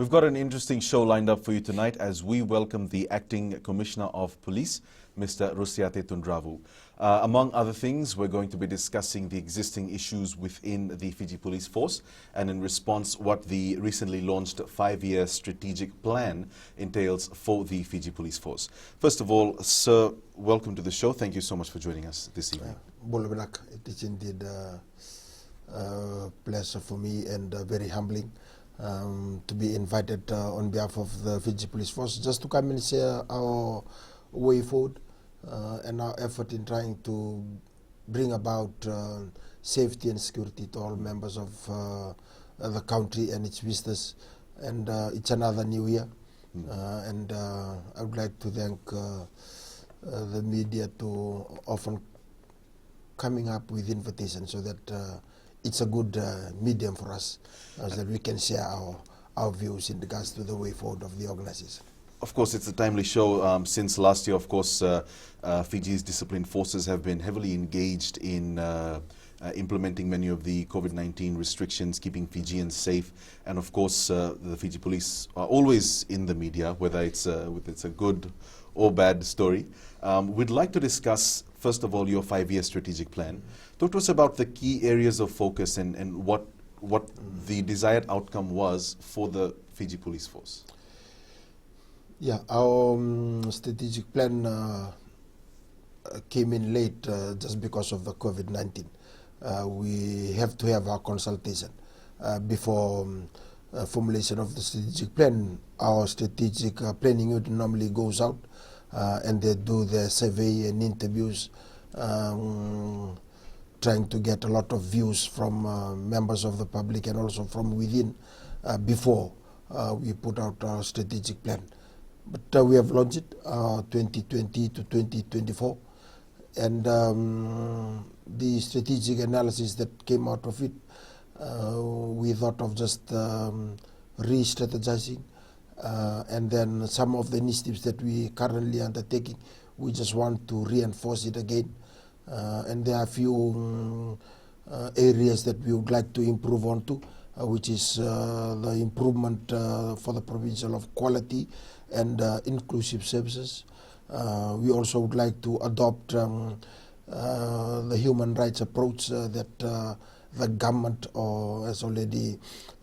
We've got an interesting show lined up for you tonight as we welcome the Acting Commissioner of Police, Mr. Rusiate Tundravu. Among other things, we're going to be discussing the existing issues within the Fiji Police Force and in response what the recently launched 5-year strategic plan entails for the Fiji Police Force. First of all, sir, welcome to the show. Thank you so much for joining us this evening. It is indeed a pleasure for me and very humbling to be invited on behalf of the Fiji Police Force just to come and share our way forward and our effort in trying to bring about safety and security to all members of the country and its visitors. And it's another new year. And I would like to thank the media to often coming up with invitations so that it's a good medium for us so that we can share our views in regards to the way forward of the organization. Of course, it's a timely show. Since last year, of course, Fiji's disciplined forces have been heavily engaged in implementing many of the COVID-19 restrictions, keeping Fijians safe. And of course, the Fiji police are always in the media, whether it's a good or bad story. We'd like to discuss, first of all, your 5-year strategic plan. Talk to us about the key areas of focus and what the desired outcome was for the Fiji Police Force. Yeah, our strategic plan came in late just because of the COVID-19. We have to have our consultation before formulation of the strategic plan. Our strategic planning unit normally goes out and they do their survey and interviews, trying to get a lot of views from members of the public and also from within before we put out our strategic plan. But we have launched it 2020 to 2024, and the strategic analysis that came out of it, we thought of just re-strategizing, and then some of the initiatives that we currently undertaking, we just want to reinforce it again, and there are a few areas that we would like to improve on to, which is the improvement for the provision of quality and inclusive services. We also would like to adopt the human rights approach that the government has already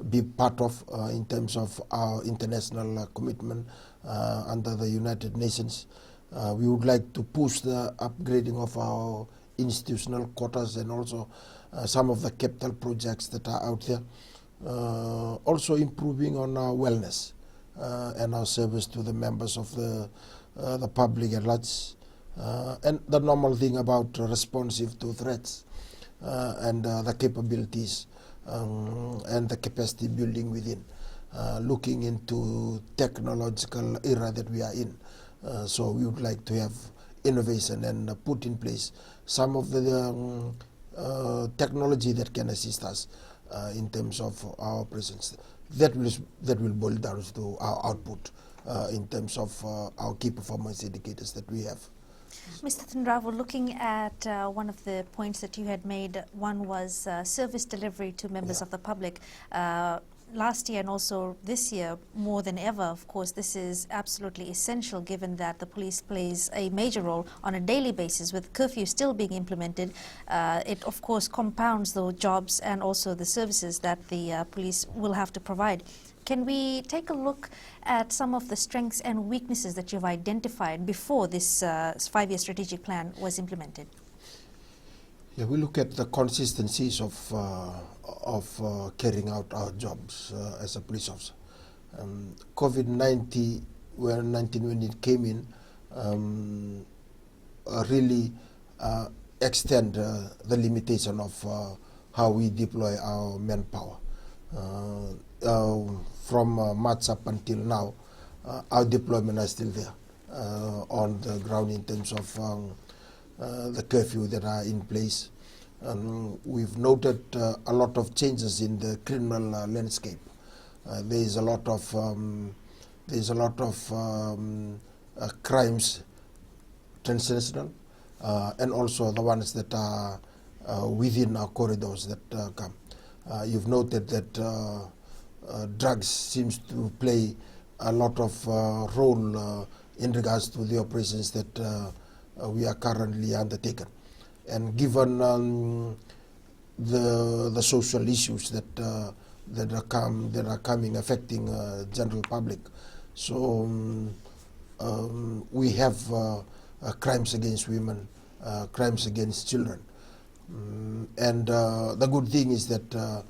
been part of in terms of our international commitment under the United Nations. We would like to push the upgrading of our institutional quotas and also some of the capital projects that are out there. Also improving on our wellness and our service to the members of the public at large, and the normal thing about responsive to threats and the capabilities and the capacity building within, looking into technological era that we are in. So we would like to have innovation and put in place some of the technology that can assist us in terms of our presence. That will boil down to our output in terms of our key performance indicators that we have. Mr. Tundravu, looking at one of the points that you had made, one was service delivery to members of the public. Last year and also this year, more than ever, of course, this is absolutely essential given that the police plays a major role on a daily basis with curfew still being implemented. It, of course, compounds the jobs and also the services that the police will have to provide. Can we take a look at some of the strengths and weaknesses that you've identified before this 5-year strategic plan was implemented? Yeah, we look at the consistencies of carrying out our jobs as a police officer. COVID-19, when it came in, really extend the limitation of how we deploy our manpower. From March up until now, our deployment is still there on the ground in terms of the curfew that are in place. We've noted a lot of changes in the criminal landscape. There is a lot of crimes, transnational, and also the ones that are within our corridors that come. You've noted that drugs seems to play a lot of role in regards to the operations that we are currently undertaken. And given the social issues that are coming affecting general public, so we have crimes against women, crimes against children, and the good thing is that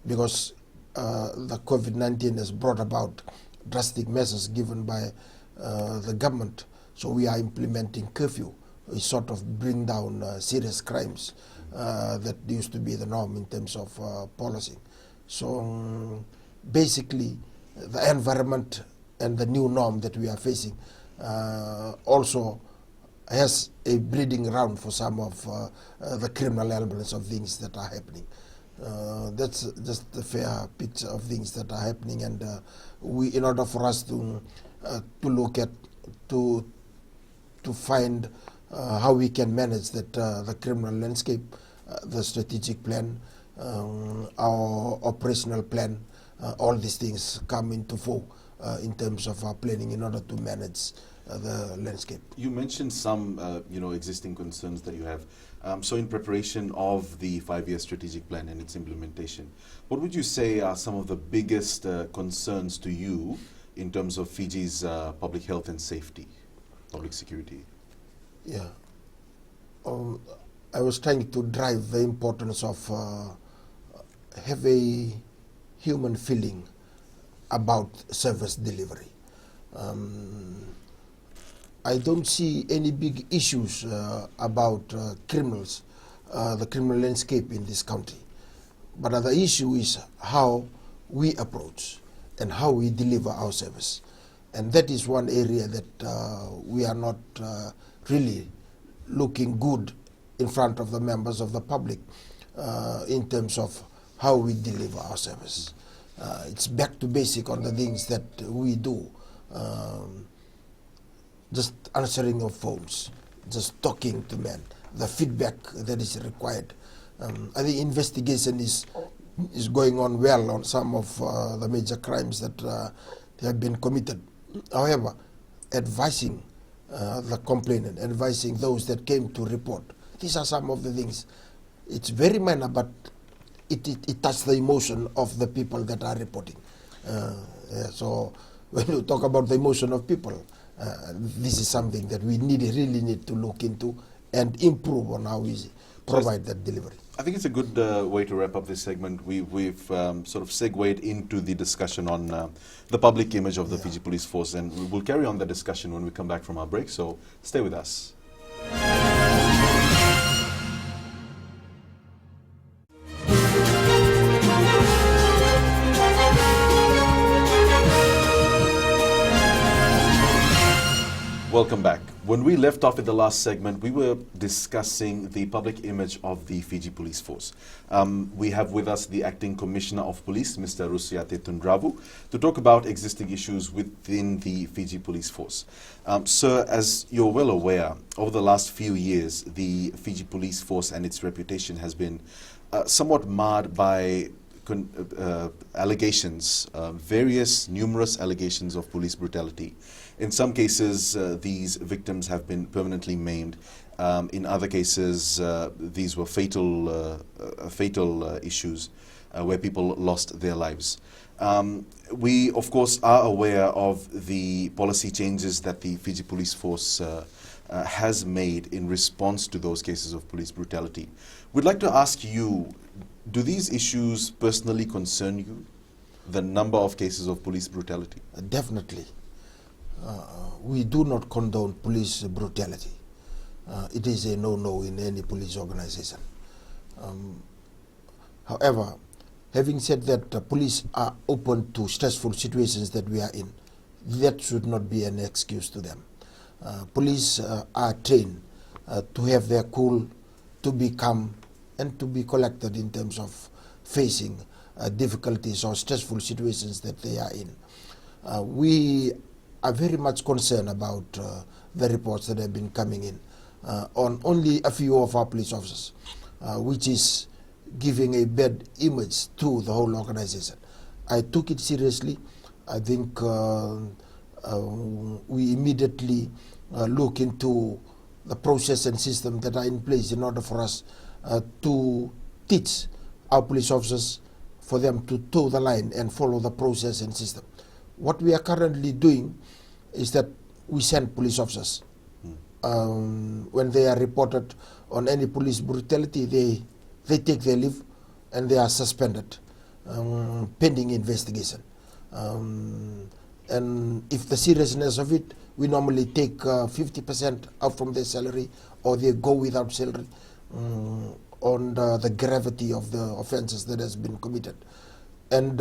because the COVID-19 has brought about drastic measures given by the government, so we are implementing curfew. We sort of bring down serious crimes that used to be the norm in terms of policing. So basically, the environment and the new norm that we are facing also has a breeding ground for some of the criminal elements of things that are happening. That's just the fair picture of things that are happening, and we, in order for us to look at to find how we can manage that the criminal landscape, the strategic plan, our operational plan, all these things come into fore in terms of our planning in order to manage the landscape. You mentioned some, existing concerns that you have. So in preparation of the 5-year strategic plan and its implementation, what would you say are some of the biggest concerns to you in terms of Fiji's public health and safety, public security? Yeah. I was trying to drive the importance of have a human feeling about service delivery. I don't see any big issues about criminals, the criminal landscape in this country. But the issue is how we approach and how we deliver our service. And that is one area that we are not really looking good in front of the members of the public in terms of how we deliver our service. It's back to basic on the things that we do. Just answering of phones, just talking to men, the feedback that is required. I think investigation is going on well on some of the major crimes that have been committed. However, advising the complainant, advising those that came to report, these are some of the things. It's very minor, but it touches the emotion of the people that are reporting. So when you talk about the emotion of people, this is something that we really need to look into and improve on how we provide that delivery. I think it's a good way to wrap up this segment. We've sort of segued into the discussion on the public image of the Fiji Police Force, and we'll carry on the discussion when we come back from our break, so stay with us. Welcome back. When we left off in the last segment, we were discussing the public image of the Fiji Police Force. We have with us the Acting Commissioner of Police, Mr. Rusiate Tundravu, to talk about existing issues within the Fiji Police Force. Sir, as you're well aware, over the last few years, the Fiji Police Force and its reputation has been somewhat marred by allegations, numerous allegations of police brutality. In some cases, these victims have been permanently maimed. In other cases, these were fatal issues where people lost their lives. We, of course, are aware of the policy changes that the Fiji Police Force has made in response to those cases of police brutality. We'd like to ask you, do these issues personally concern you, the number of cases of police brutality? Definitely. We do not condone police brutality. It is a no-no in any police organization. However, having said that, police are open to stressful situations that we are in. That should not be an excuse to them. Police are trained to have their cool, to be calm, and to be collected in terms of facing difficulties or stressful situations that they are in. We are very much concerned about the reports that have been coming in on only a few of our police officers, which is giving a bad image to the whole organization. I took it seriously. I think we immediately look into the process and system that are in place in order for us to teach our police officers, for them to toe the line and follow the process and system. What we are currently doing is that we send police officers. When they are reported on any police brutality, they take their leave and they are suspended, pending investigation. And if the seriousness of it, we normally take 50% out from their salary, or they go without salary, on the gravity of the offenses that has been committed. And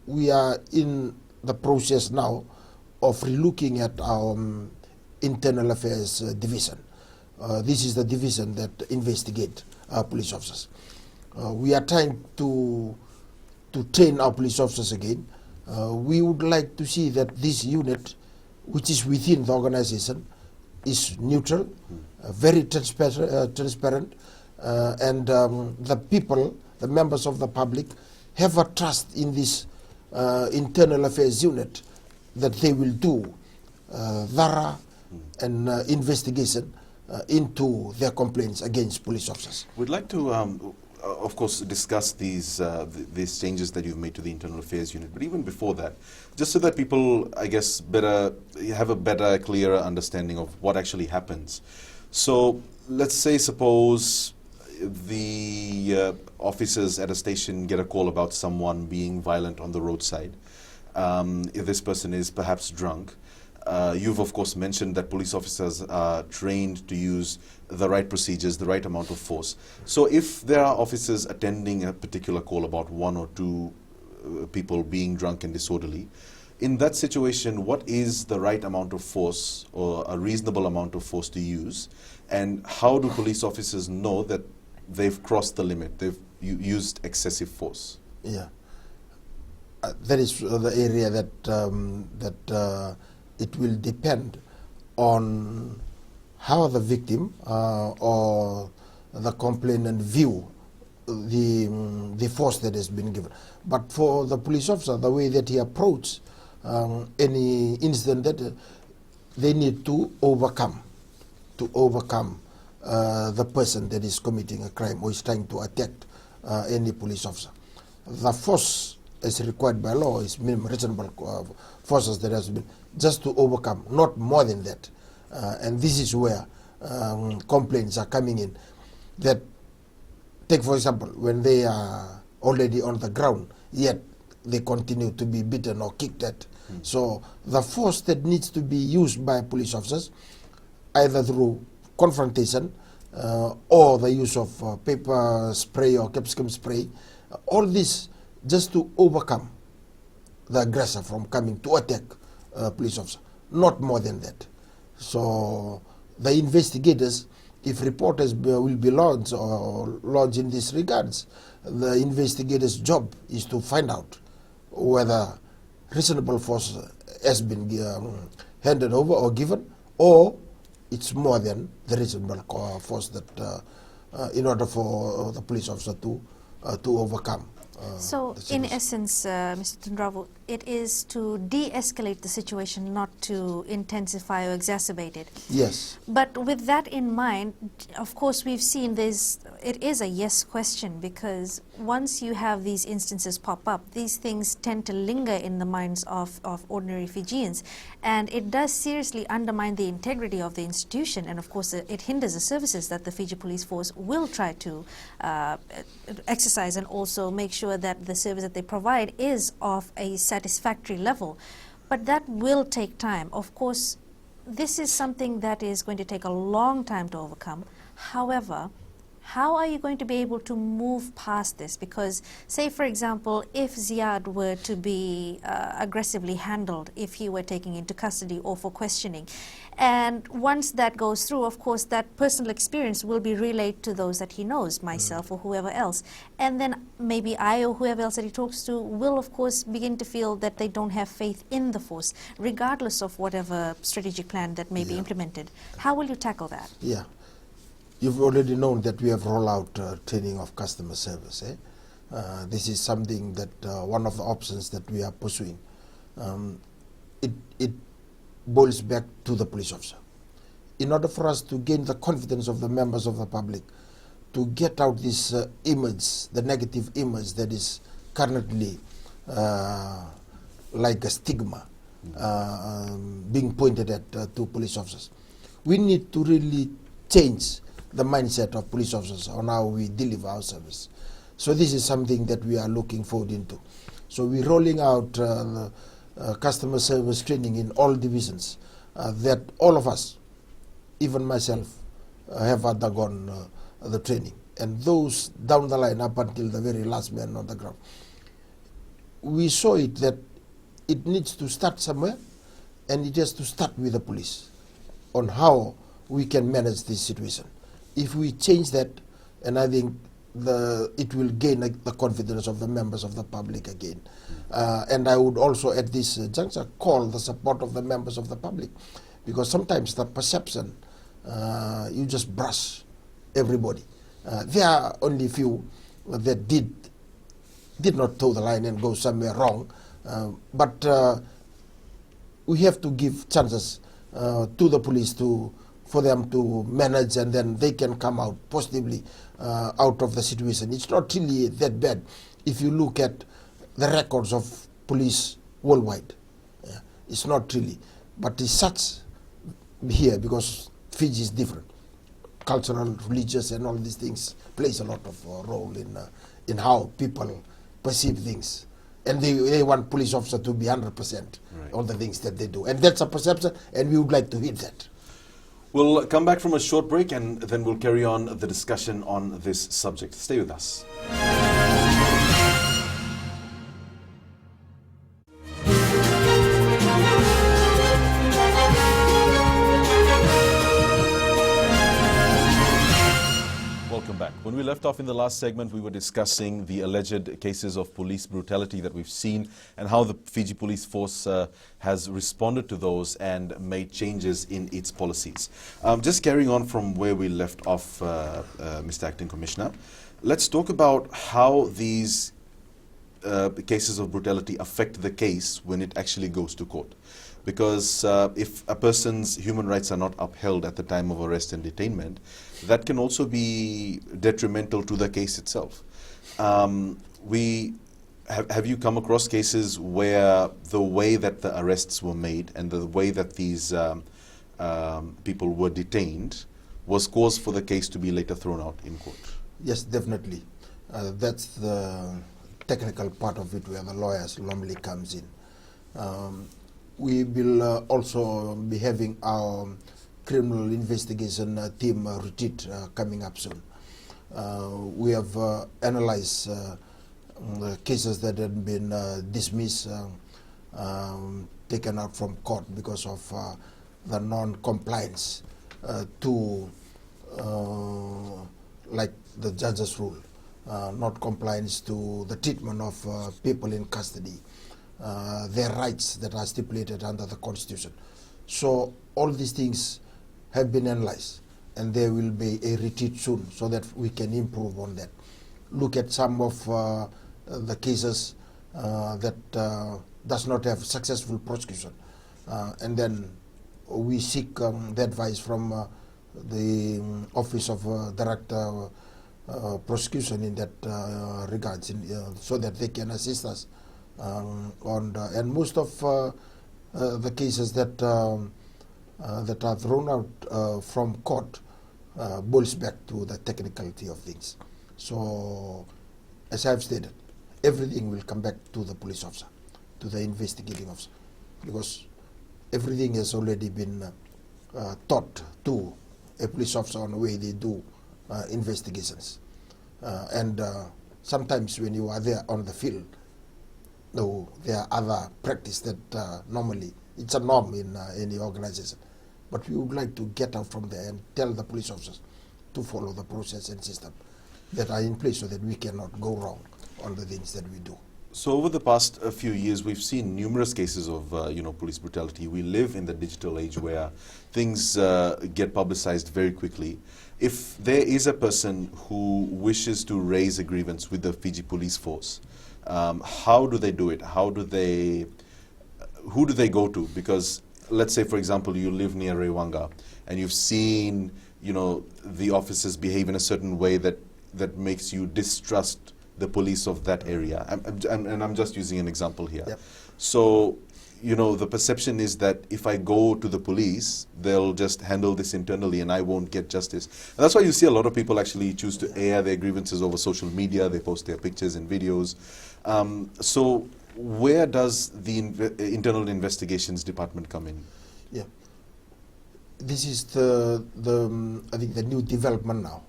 we are in the process now of relooking at our internal affairs division. This is the division that investigate our police officers. We are trying to train our police officers again. We would like to see that this unit, which is within the organization, is neutral, very transparent, and the people, the members of the public, have a trust in this internal affairs unit that they will do thorough and investigation into their complaints against police officers. We'd like to, of course, discuss these changes that you've made to the Internal Affairs Unit. But even before that, just so that people, I guess, have a better, clearer understanding of what actually happens. So let's say, suppose the officers at a station get a call about someone being violent on the roadside. If this person is perhaps drunk. You've, of course, mentioned that police officers are trained to use the right procedures, the right amount of force. So if there are officers attending a particular call about one or two people being drunk and disorderly, in that situation, what is the right amount of force or a reasonable amount of force to use? And how do police officers know that they've crossed the limit, they've used excessive force? Yeah. That is the area that it will depend on how the victim or the complainant view the force that has been given. But for the police officer, the way that he approaches any incident, that they need to overcome the person that is committing a crime or is trying to attack any police officer. The force as required by law is minimum reasonable forces that has been just to overcome, not more than that. And this is where complaints are coming in. That, take for example, when they are already on the ground, yet they continue to be beaten or kicked at. So the force that needs to be used by police officers, either through confrontation or the use of paper spray or capsicum spray, all this just to overcome the aggressor from coming to attack police officer, not more than that. So the investigators, if reporters will be lodged or lodged in these regards, the investigators' job is to find out whether reasonable force has been handed over or given, or it's more than the reasonable force that in order for the police officer to overcome. So, in essence, Mr. Tundravu, it is to de-escalate the situation, not to intensify or exacerbate it. Yes. But with that in mind, of course, we've seen it is a yes question, because once you have these instances pop up, these things tend to linger in the minds of ordinary Fijians, and it does seriously undermine the integrity of the institution, and of course it hinders the services that the Fiji Police Force will try to exercise, and also make sure that the service that they provide is of a satisfactory level. But that will take time. Of course, this is something that is going to take a long time to overcome. However, how are you going to be able to move past this? Because, say for example, if Ziad were to be aggressively handled, if he were taken into custody or for questioning, and once that goes through, of course, that personal experience will be relayed to those that he knows, myself or whoever else. And then maybe I or whoever else that he talks to will, of course, begin to feel that they don't have faith in the force, regardless of whatever strategic plan that may be implemented. How will you tackle that? Yeah. You've already known that we have rolled out training of customer service. This is something that one of the options that we are pursuing. It boils back to the police officer. In order for us to gain the confidence of the members of the public, to get out this image, the negative image that is currently like a stigma being pointed at to police officers. We need to really change the mindset of police officers on how we deliver our service. So this is something that we are looking forward into. So we're rolling out customer service training in all divisions that all of us, even myself, have undergone the training. And those down the line up until the very last man on the ground. We saw it that it needs to start somewhere, and it has to start with the police on how we can manage this situation. If we change that, and I think it will gain the confidence of the members of the public again. And I would also at this juncture call the support of the members of the public, because sometimes the perception, you just brush everybody. There are only few that did not toe the line and go somewhere wrong, but we have to give chances to the police for them to manage, and then they can come out positively out of the situation. It's not really that bad if you look at the records of police worldwide. It's not really, but it's such here because Fiji is different. Cultural, religious, and all these things plays a lot of role in how people perceive things. And they want police officer to be 100% on the things that they do. And that's a perception, and we would like to hit that. We'll come back from a short break, and then we'll carry on the discussion on this subject. Stay with us. Welcome back. When we left off in the last segment, we were discussing the alleged cases of police brutality that we've seen and how the Fiji Police Force has responded to those and made changes in its policies. Just carrying on from where we left off, Mr. Acting Commissioner, let's talk about how these cases of brutality affect the case when it actually goes to court. Because if a person's human rights are not upheld at the time of arrest and detainment, that can also be detrimental to the case itself. Have you come across cases where the way that the arrests were made and the way that these people were detained was cause for the case to be later thrown out in court? Yes, definitely. That's the technical part of it where the lawyers normally comes in. We will also be having our criminal investigation team retreat coming up soon. We have analyzed the cases that had been dismissed, taken out from court because of the non-compliance to like the judge's rule, not compliance to the treatment of people in custody, their rights that are stipulated under the Constitution. So all these things have been analyzed, and there will be a retreat soon so that we can improve on that. Look at some of the cases that does not have successful prosecution, and then we seek the advice from the Office of Director Prosecution in that regards, so that they can assist us and most of the cases that that are thrown out from court boils back to the technicality of things. So, as I have stated, everything will come back to the police officer, to the investigating officer, because everything has already been taught to a police officer on the way they do investigations. And sometimes when you are there on the field, though there are other practice that normally it's a norm in any organization, but we would like to get out from there and tell the police officers to follow the process and system that are in place so that we cannot go wrong on the things that we do. So over the past few years, we've seen numerous cases of, police brutality. We live in the digital age where things get publicized very quickly. If there is a person who wishes to raise a grievance with the Fiji police force, how do they do it? Who do they go to? Because let's say, for example, you live near Rewanga and you've seen, the officers behave in a certain way that makes you distrust the police of that area. And I'm just using an example here. Yep. So, the perception is that if I go to the police, they'll just handle this internally and I won't get justice. And that's why you see a lot of people actually choose to air their grievances over social media. They post their pictures and videos. So where does the Internal Investigations Department come in? Yeah. This is the I think the new development now,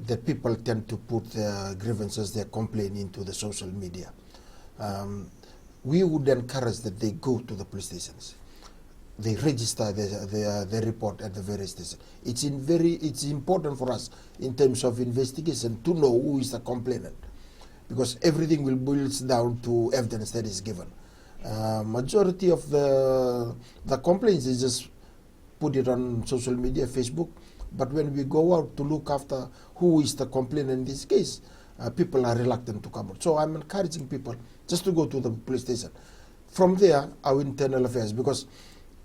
that people tend to put their grievances, their complaint into the social media. We would encourage that they go to the police stations. They register their report at the various stations. It's important for us in terms of investigation to know who is the complainant, because everything will boils down to evidence that is given. Majority of the complaints is just put it on social media, Facebook. But when we go out to look after who is the complainant in this case, people are reluctant to come out. So I'm encouraging people just to go to the police station. From there, our internal affairs, because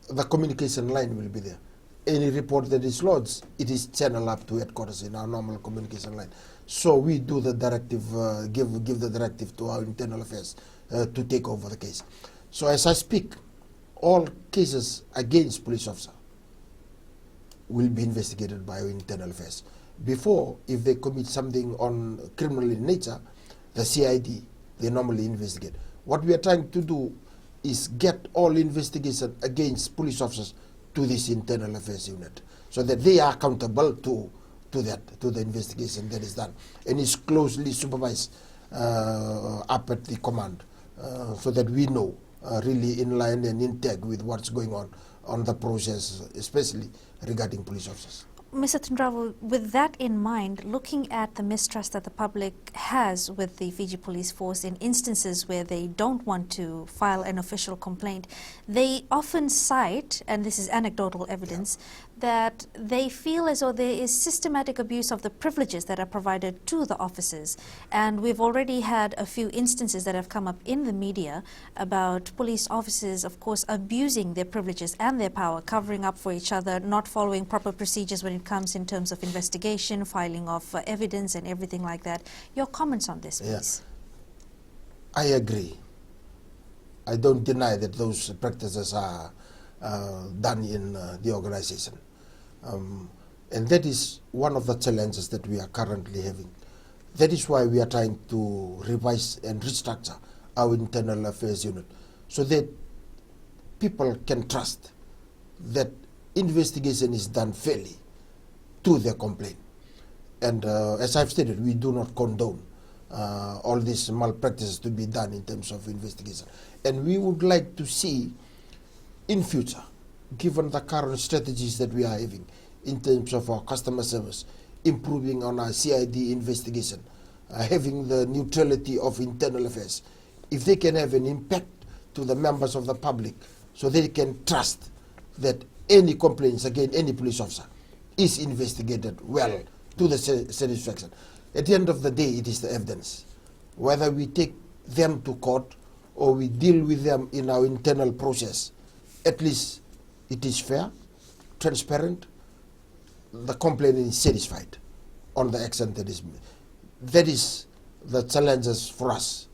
the communication line will be there. Any report that is lodged, it is channeled up to headquarters in our normal communication line. So we do the directive, give the directive to our internal affairs to take over the case. So as I speak, all cases against police officer will be investigated by our internal affairs. Before, if they commit something on criminal in nature, the CID, they normally investigate. What we are trying to do is get all investigation against police officers to this internal affairs unit, so that they are accountable to the investigation that is done, and is closely supervised up at the command, so that we know really in line and in tag with what's going on the process, especially regarding police officers. Mr. Tundravu, with that in mind, looking at the mistrust that the public has with the Fiji Police Force in instances where they don't want to file an official complaint, they often cite, and this is anecdotal evidence, that they feel as though there is systematic abuse of the privileges that are provided to the officers. And we've already had a few instances that have come up in the media about police officers, of course, abusing their privileges and their power, covering up for each other, not following proper procedures when it comes in terms of investigation, filing of evidence and everything like that. Your comments on this, please. Yeah. I agree. I don't deny that those practices are done in the organization. And that is one of the challenges that we are currently having. That is why we are trying to revise and restructure our internal affairs unit, so that people can trust that investigation is done fairly to their complaint. And as I've stated, we do not condone all these malpractices to be done in terms of investigation. And we would like to see in future, given the current strategies that we are having in terms of our customer service, improving on our CID investigation, having the neutrality of internal affairs, if they can have an impact to the members of the public, so they can trust that any complaints against any police officer is investigated well to the satisfaction. At the end of the day, it is the evidence. Whether we take them to court or we deal with them in our internal process, at least it is fair, transparent, the complainant is satisfied on the action that is made. That is the challenges for us,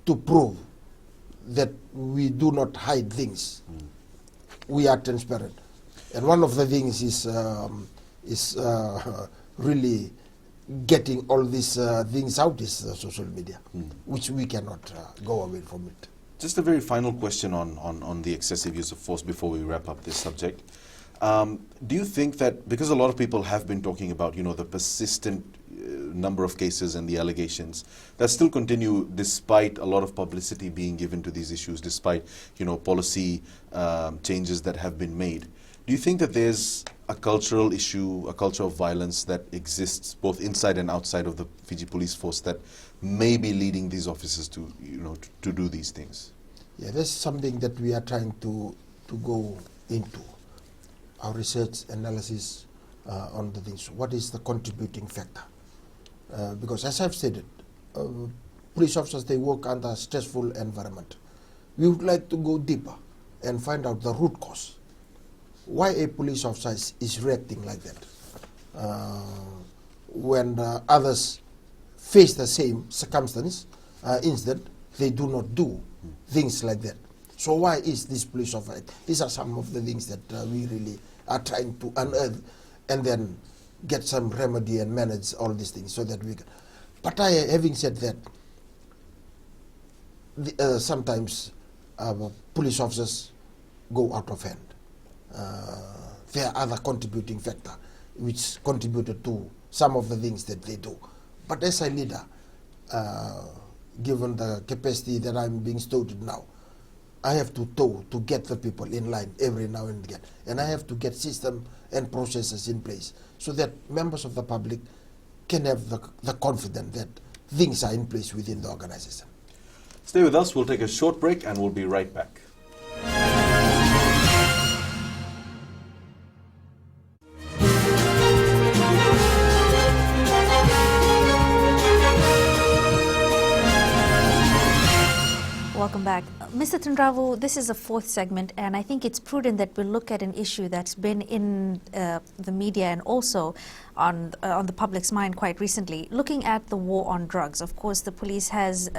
to prove that we do not hide things. We are transparent. And one of the things is really getting all these things out is social media, which we cannot go away from it. Just a very final question on the excessive use of force before we wrap up this subject. Do you think that, because a lot of people have been talking about, the persistent number of cases and the allegations that still continue despite a lot of publicity being given to these issues, despite, policy changes that have been made, Do you think that there's a cultural issue, a culture of violence that exists both inside and outside of the Fiji police force that may be leading these officers to, to do these things? Yeah, that's something that we are trying to go into. Our research analysis on the things. What is the contributing factor? Because as I've stated, police officers, they work under a stressful environment. We would like to go deeper and find out the root cause. Why a police officer is reacting like that when others face the same circumstance, instead they do not do things like that. So why is this police officer? These are some of the things that we really are trying to unearth and then get some remedy and manage all these things so that we can. But having said that, sometimes police officers go out of hand. There are other contributing factors which contributed to some of the things that they do. But as a leader, given the capacity that I'm being stewarded now, I have to get the people in line every now and again. And I have to get systems and processes in place so that members of the public can have the confidence that things are in place within the organization. Stay with us. We'll take a short break and we'll be right back. Welcome back. Mr. Tundravu, this is the fourth segment, and I think it's prudent that we look at an issue that's been in the media and also on the public's mind quite recently. Looking at the war on drugs, of course, the police has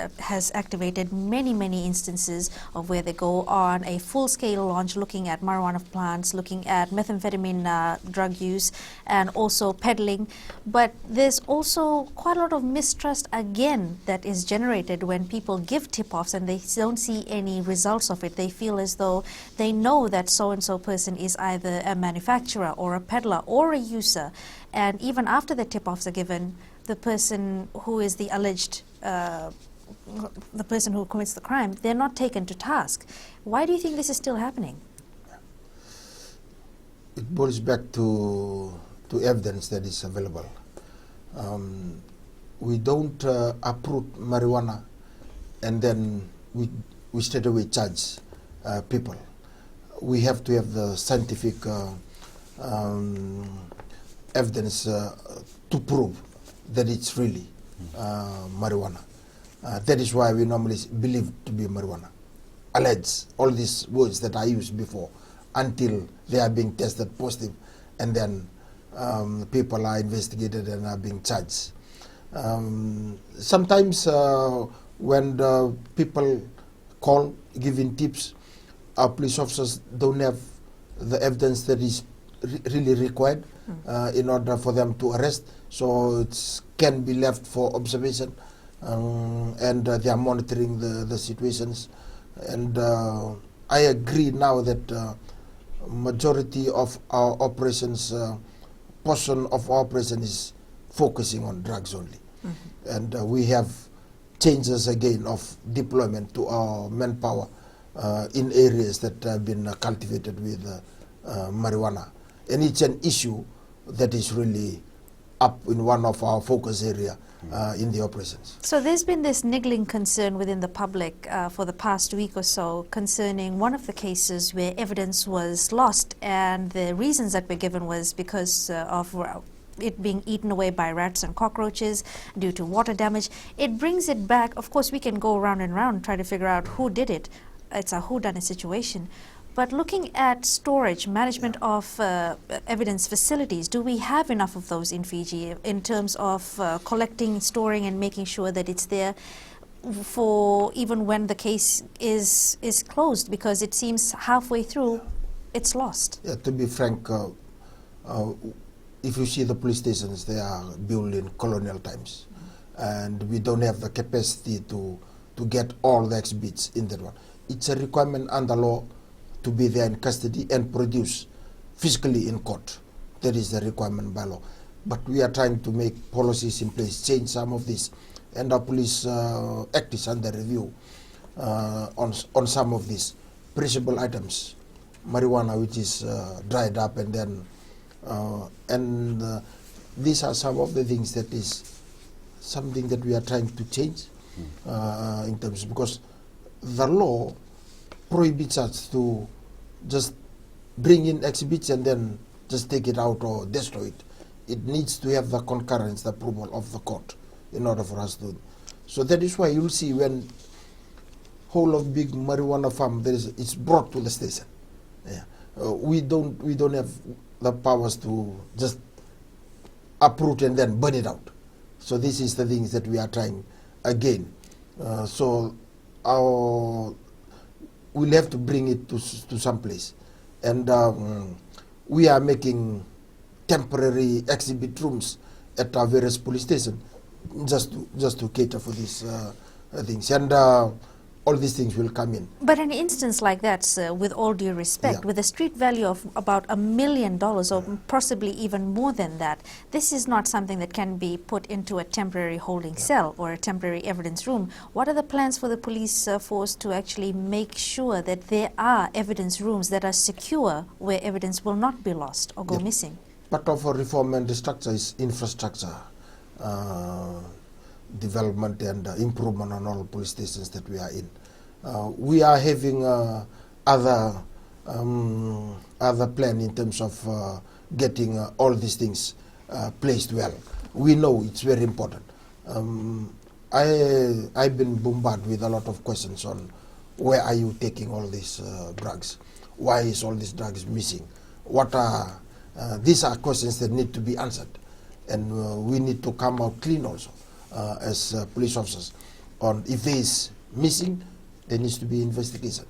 activated many instances of where they go on a full-scale launch, looking at marijuana plants, looking at methamphetamine drug use, and also peddling. But there's also quite a lot of mistrust again that is generated when people give tip-offs and they don't see any results of it. They feel as though they know that so-and-so person is either a manufacturer or a peddler or a user, and even after the tip-offs are given, the person who is the alleged, the person who commits the crime, they're not taken to task. Why do you think this is still happening? It boils back to evidence that is available. We don't approve marijuana and then we straight away charge people. We have to have the scientific evidence to prove that it's really marijuana. That is why we normally believe to be marijuana. Allege, all these words that I used before, until they are being tested positive, and then people are investigated and are being charged. Sometimes when the people call, giving tips, our police officers don't have the evidence that is really required in order for them to arrest, so it can be left for observation, and they are monitoring the situations. And I agree now that majority of our operations, portion of our operation is focusing on drugs only. And we have changes again of deployment to our manpower in areas that have been cultivated with marijuana. And it's an issue that is really up in one of our focus area in the operations. So there's been this niggling concern within the public for the past week or so concerning one of the cases where evidence was lost, and the reasons that were given was because of it being eaten away by rats and cockroaches due to water damage. It brings it back. Of course, we can go round and round and try to figure out who did it. It's a whodunit situation. But looking at storage, management of evidence facilities, do we have enough of those in Fiji in terms of collecting, storing, and making sure that it's there for even when the case is closed? Because it seems halfway through, it's lost. Yeah, to be frank, if you see the police stations, they are built in colonial times, and we don't have the capacity to get all the exhibits in that one. It's a requirement under law to be there in custody and produce physically in court. That is the requirement by law. But we are trying to make policies in place, change some of this, and our police act is under review on some of these perishable items. marijuana which is dried up, and then these are some of the things that is something that we are trying to change in terms, because the law prohibits us to just bring in exhibits and then just take it out or destroy it. It needs to have the concurrence, the approval of the court in order for us to. So that is why you'll see when whole of big marijuana farm it's brought to the station. Yeah. We don't have the powers to just uproot and then burn it out. So this is the things that we are trying again. So we'll have to bring it to some place, and we are making temporary exhibit rooms at our various police stations just to cater for these things, and all these things will come in. But an instance like that, sir, with all due respect, with a street value of about $1 million or possibly even more than that, this is not something that can be put into a temporary holding cell or a temporary evidence room. What are the plans for the police force to actually make sure that there are evidence rooms that are secure, where evidence will not be lost or go missing? Part of our reform and structure is infrastructure development and improvement on all police stations that we are in. We are having other plan in terms of getting all these things placed well. We know it's very important. I've been bombarded with a lot of questions on where are you taking all these drugs? Why is all these drugs missing? What are these are questions that need to be answered, and we need to come out clean also. As police officers, on if there is missing, there needs to be investigation.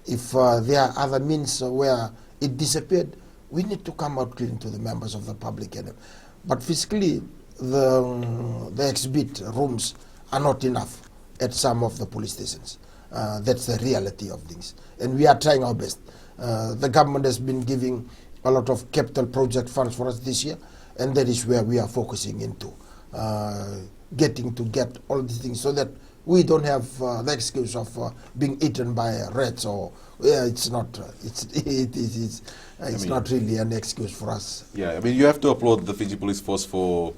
If there are other means where it disappeared, we need to come out clean to the members of the public. But physically, the exhibit rooms are not enough at some of the police stations. That's the reality of things, and we are trying our best. The government has been giving a lot of capital project funds for us this year, and that is where we are focusing into. Get all these things so that we don't have the excuse of being eaten by rats, or it's not not really an excuse for us. Yeah, I mean, you have to applaud the Fiji Police Force for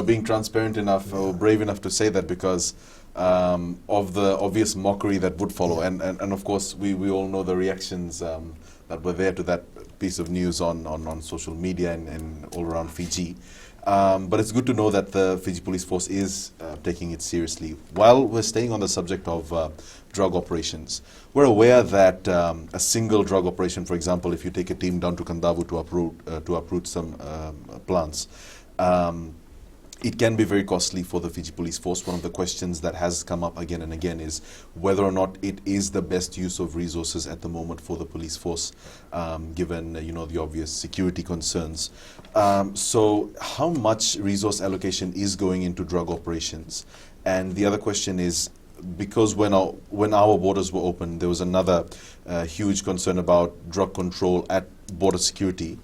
being transparent enough or brave enough to say that, because of the obvious mockery that would follow, and of course we all know the reactions that were there to that piece of news on social media and all around Fiji. But it's good to know that the Fiji Police Force is taking it seriously. While we're staying on the subject of drug operations, we're aware that a single drug operation, for example, if you take a team down to Kandavu to uproot some plants, it can be very costly for the Fiji Police Force. One of the questions that has come up again and again is whether or not it is the best use of resources at the moment for the police force, given the obvious security concerns. So how much resource allocation is going into drug operations? And the other question is, because when our borders were open, there was another huge concern about drug control at border security.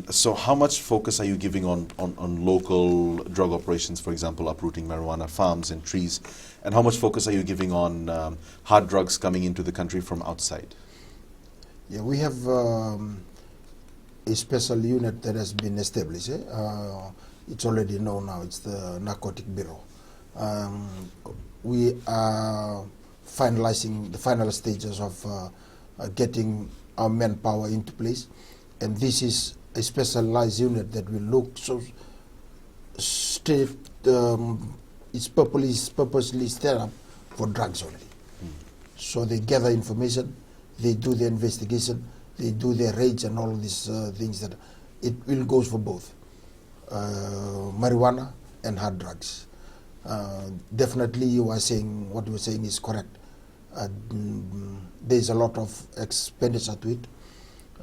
So how much focus are you giving on local drug operations, for example, uprooting marijuana farms and trees? And how much focus are you giving on hard drugs coming into the country from outside? Yeah, we have a special unit that has been established. It's already known now. It's the Narcotic Bureau. We are finalizing the final stages of getting our manpower into place. And this is a specialized unit that will look so straight. It's purposely set up for drugs only. So they gather information, they do the investigation, they do their raids and all these things. That it will go for both marijuana and hard drugs. Definitely, what you were saying is correct. There's a lot of expenditure to it.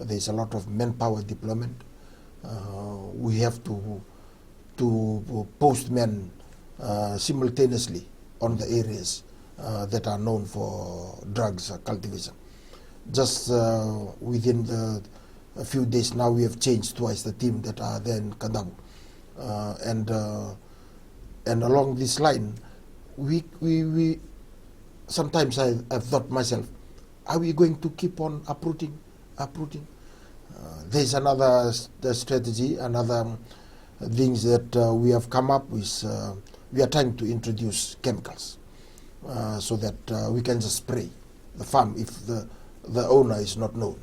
There's a lot of manpower deployment. We have to post men simultaneously on the areas that are known for drugs cultivation. Just within a few days now, we have changed twice the team that are there in Kandavu. And along this line, we sometimes I've thought myself, are we going to keep on uprooting uprooting. There's another strategy, another things that we have come up with. We are trying to introduce chemicals so that we can just spray the farm if the owner is not known.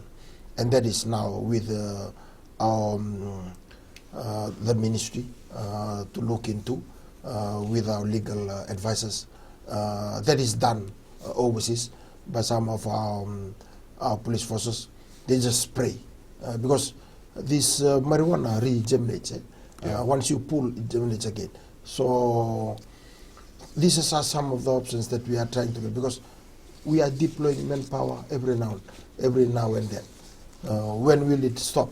And that is now with the ministry to look into with our legal advisors. That is done overseas by some of our police forces. They just spray because this marijuana regenerates. Once you pull, it generates again. So these are some of the options that we are trying to get, because we are deploying manpower every now and then. When will it stop?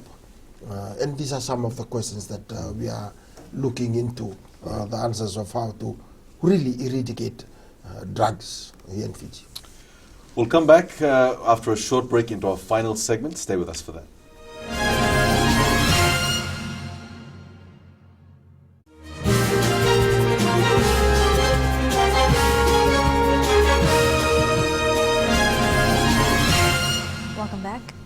And these are some of the questions that we are looking into, the answers of how to really eradicate drugs here in Fiji. We'll come back after a short break into our final segment. Stay with us for that.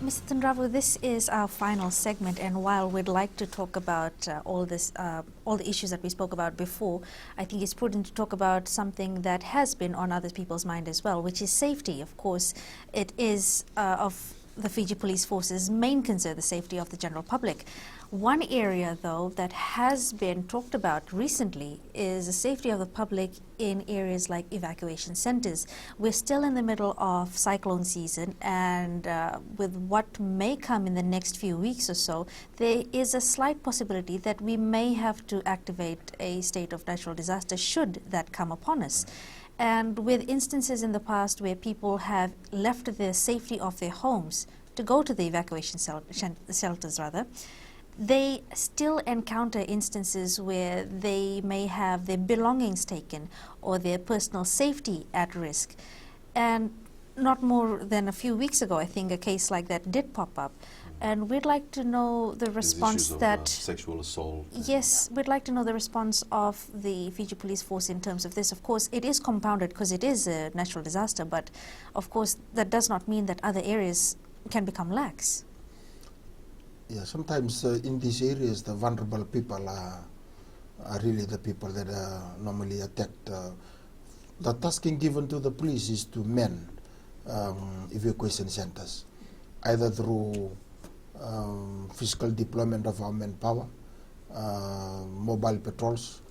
Mr. Tundravu, this is our final segment, and while we'd like to talk about all the issues that we spoke about before, I think it's prudent to talk about something that has been on other people's mind as well, which is safety. Of course, it is of the Fiji Police Force's main concern, the safety of the general public. One area, though, that has been talked about recently is the safety of the public in areas like evacuation centers. We're still in the middle of cyclone season, and with what may come in the next few weeks or so, there is a slight possibility that we may have to activate a state of natural disaster should that come upon us. And with instances in the past where people have left the safety of their homes to go to the evacuation shelters, they still encounter instances where they may have their belongings taken or their personal safety at risk. And not more than a few weeks ago, I think a case like that did pop up. And we'd like to know the response that sexual assault. Yes, we'd like to know the response of the Fiji Police Force in terms of this. Of course, it is compounded because it is a natural disaster, but of course that does not mean that other areas can become lax. Yeah, sometimes in these areas the vulnerable people are really the people that are normally attacked. The tasking given to the police is to man evacuation centers, either through physical deployment of our manpower, mobile patrols,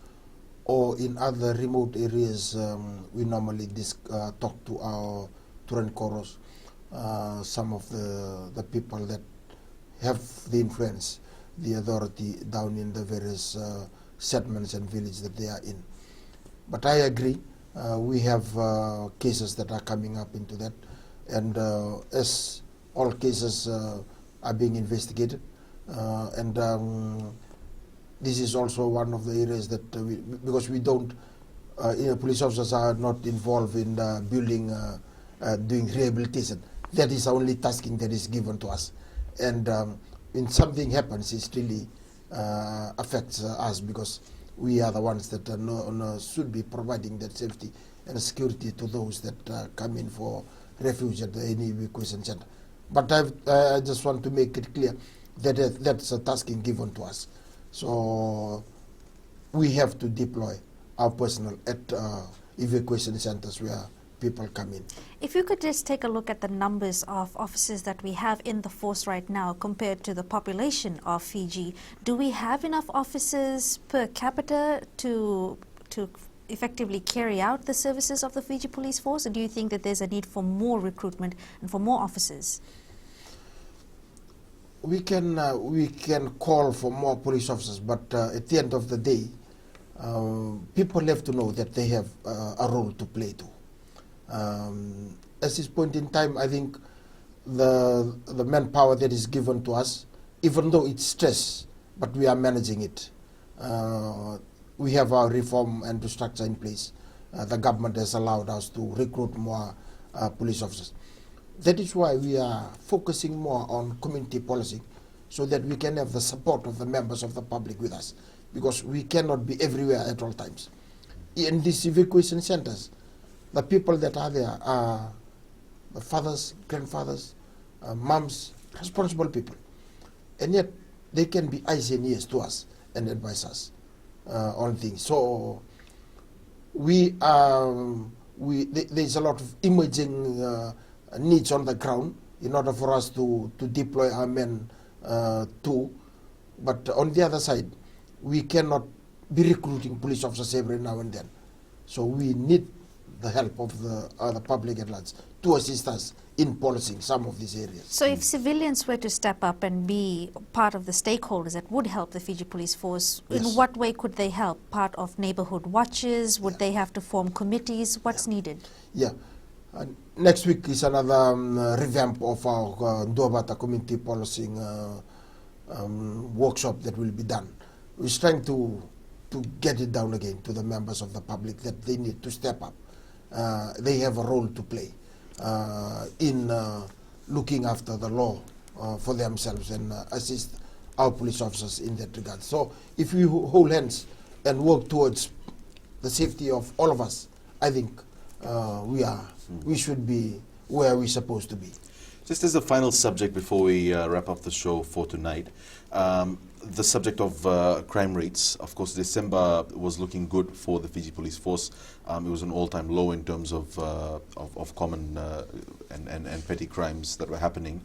or in other remote areas. We normally talk to our Turan Koros, some of the people that have the influence, the authority down in the various settlements and villages that they are in. But I agree, we have cases that are coming up into that, and as all cases are being investigated, and this is also one of the areas that because we don't, police officers are not involved in building, doing rehabilitation. That is the only tasking that is given to us. And when something happens, it really affects us, because we are the ones that should be providing that safety and security to those that come in for refuge at any evacuation center. But I just want to make it clear that that's a tasking given to us. So we have to deploy our personnel at evacuation centers where people come in. If you could just take a look at the numbers of officers that we have in the force right now compared to the population of Fiji, do we have enough officers per capita to effectively carry out the services of the Fiji Police Force, or do you think that there's a need for more recruitment and for more officers? We can call for more police officers, but at the end of the day, people have to know that they have a role to play too. At this point in time, I think the manpower that is given to us, even though it's stress, but we are managing it. We have our reform and restructure in place. The government has allowed us to recruit more police officers. That is why we are focusing more on community policing, so that we can have the support of the members of the public with us, because we cannot be everywhere at all times. In these evacuation centers, the people that are there are the fathers, grandfathers, moms, responsible people. And yet, they can be eyes and ears to us and advise us on things. So, there's a lot of emerging needs on the ground in order for us to deploy our men too. But on the other side, we cannot be recruiting police officers every now and then. So we need the help of the public at large to assist us in policing some of these areas. So if civilians were to step up and be part of the stakeholders that would help the Fiji Police Force, Yes. in what way could they help? Part of neighborhood watches? Would they have to form committees? What's needed? Yeah. Next week is another revamp of our Nduabata community policing workshop that will be done. We're trying to get it down again to the members of the public that they need to step up. They have a role to play in looking after the law for themselves and assist our police officers in that regard. So if we hold hands and work towards the safety of all of us, I think we should be where we're supposed to be. Just as a final subject before we wrap up the show for tonight, the subject of crime rates. Of course, December was looking good for the Fiji Police Force. It was an all-time low in terms of common and petty crimes that were happening.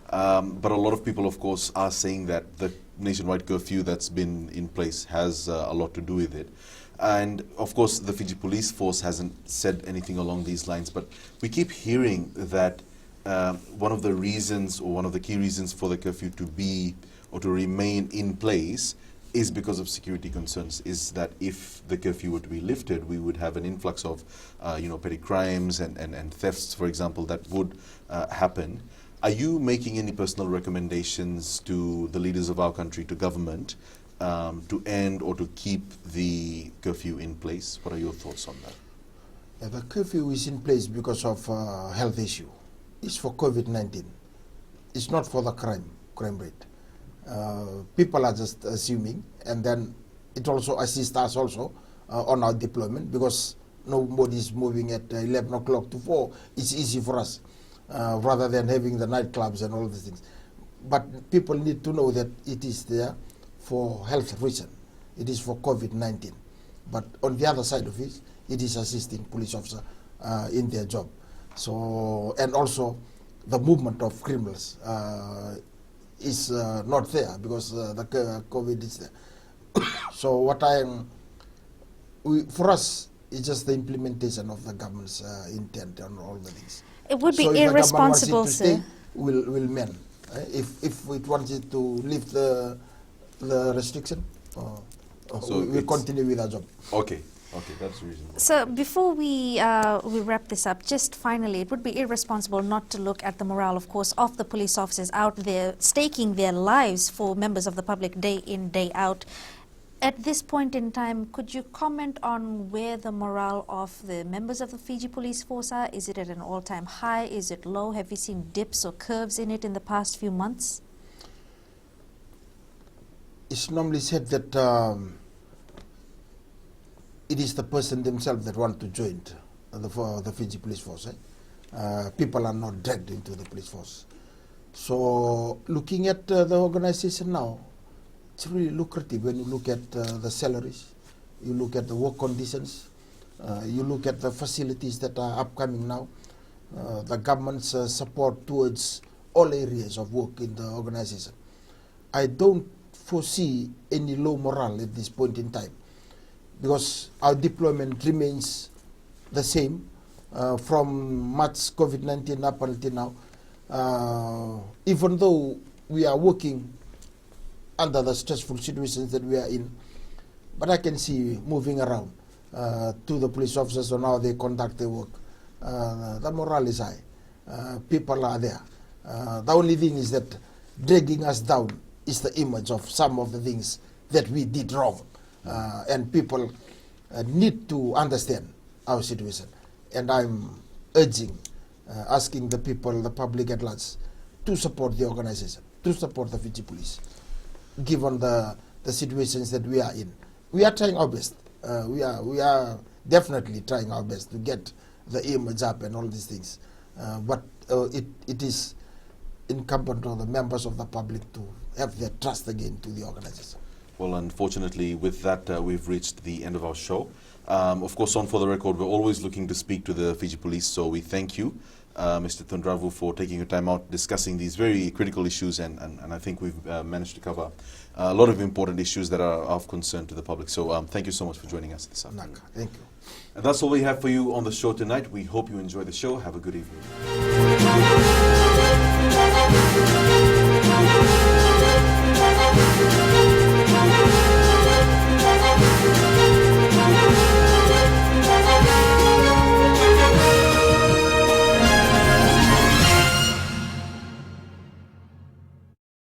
But a lot of people, of course, are saying that the nationwide curfew that's been in place has a lot to do with it. And, of course, the Fiji Police Force hasn't said anything along these lines, but we keep hearing that one of the reasons or one of the key reasons for the curfew to be or to remain in place is because of security concerns, is that if the curfew were to be lifted, we would have an influx of petty crimes and thefts, for example, that would happen. Are you making any personal recommendations to the leaders of our country, to government, to end or to keep the curfew in place? What are your thoughts on that? Yeah, the curfew is in place because of health issue. It's for COVID-19. It's not for the crime rate. People are just assuming, and then it also assists us also on our deployment because nobody's moving at 11 o'clock to 4. It's easy for us rather than having the nightclubs and all these things. But people need to know that it is there for health reason. It is for COVID-19. But on the other side of it, it is assisting police officers in their job. So, and also the movement of criminals is not there because the COVID is there. So what for us, it's just the implementation of the government's intent on all the things. It would be so irresponsible, if the government sir. wants it to stay, we'll mend. If it wanted to lift the restriction, So we'll continue with our job. Okay, that's reasonable. So before we wrap this up, just finally, it would be irresponsible not to look at the morale, of course, of the police officers out there staking their lives for members of the public day in, day out. At this point in time, could you comment on where the morale of the members of the Fiji Police Force are? Is it at an all-time high? Is it low? Have you seen dips or curves in it in the past few months? It's normally said that it is the person themselves that want to join the Fiji Police Force. People are not dragged into the police force. So looking at the organization now, it's really lucrative when you look at the salaries, you look at the work conditions, you look at the facilities that are upcoming now, the government's support towards all areas of work in the organization. I don't foresee any low morale at this point in time because our deployment remains the same from March COVID-19 up until now. Even though we are working under the stressful situations that we are in, but I can see moving around to the police officers on how they conduct their work. The morale is high. People are there. The only thing is that dragging us down is the image of some of the things that we did wrong. And people need to understand our situation. And I'm urging, asking the people, the public at large, to support the organization, to support the Fiji Police, given the situations that we are in. We are trying our best. We are definitely trying our best to get the image up and all these things. But it is incumbent on the members of the public to have their trust again to the organization. Well, unfortunately, with that, we've reached the end of our show. Of course, on For the Record, we're always looking to speak to the Fiji Police, so we thank you, Mr. Thundravu, for taking your time out discussing these very critical issues, and I think we've managed to cover a lot of important issues that are of concern to the public. So thank you so much for joining us this afternoon. Thank you. And that's all we have for you on the show tonight. We hope you enjoy the show. Have a good evening.